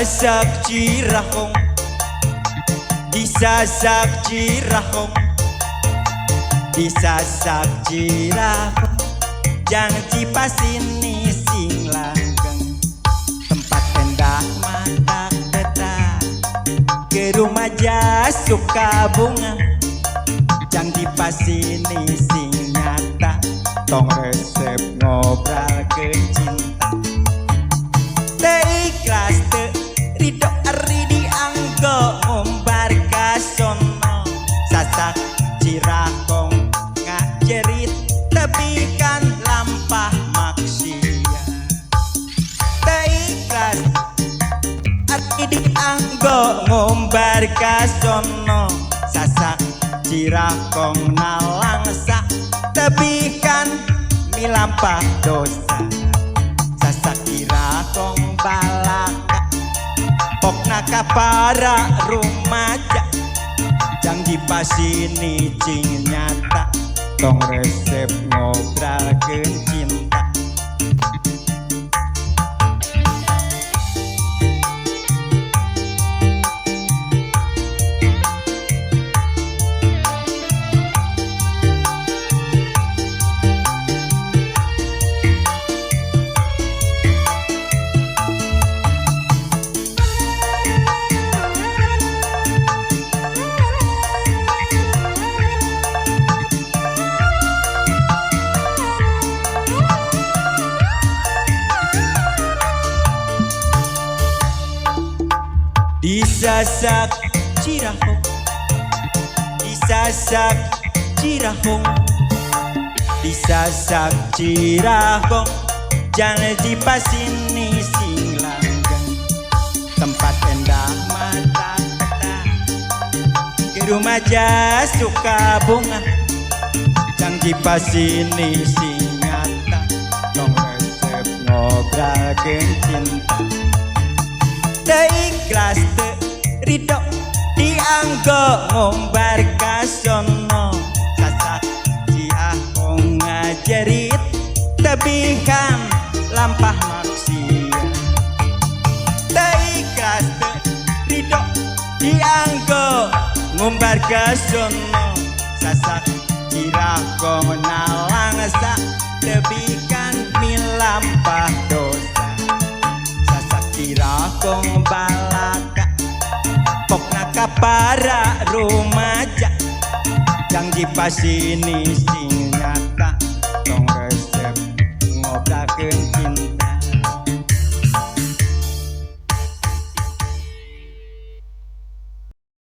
Disasak Cirahong, disasak Cirahong, disasak Cirahong, jang Cipasini sing langgeng, tempat endah mata peta, ke rumah suka bunga, jang Cipasini sing nyata, tong resep ngobrol ke cinta. Ikhlas te ridho ari dianggo ngumbar kasono, sasak Cirahong ngajerit tebikan lampah maksiat. Ikhlas ari dianggo ngumbar kasono, sasak Cirahong nalangsa tebikan milampah dosa. Sasak Cirahong balaka pokna kapara rumaja, jang Cipasini cing nyata, tong resep ngobrolkeun cinta. Disasak Cirahong, disasak Cirahong, disasak Cirahong, jang Cipasini sing langgeng, tempat endah mata peta, ke rumah suka bunga, jang Cipasini sing nyata, tong resep ngobrolkeun cinta. Ikhlas te ridho dianggo ngumbar kasono, sasak Cirahong ngajerit tebikan lampah maksiat. Ikhlas te ridho dianggo ngumbar kasono, sasak Cirahong nalangsa tebikan milampah dosa. Cirahong balaka pokna kapara rumaja, jang Cipasini sing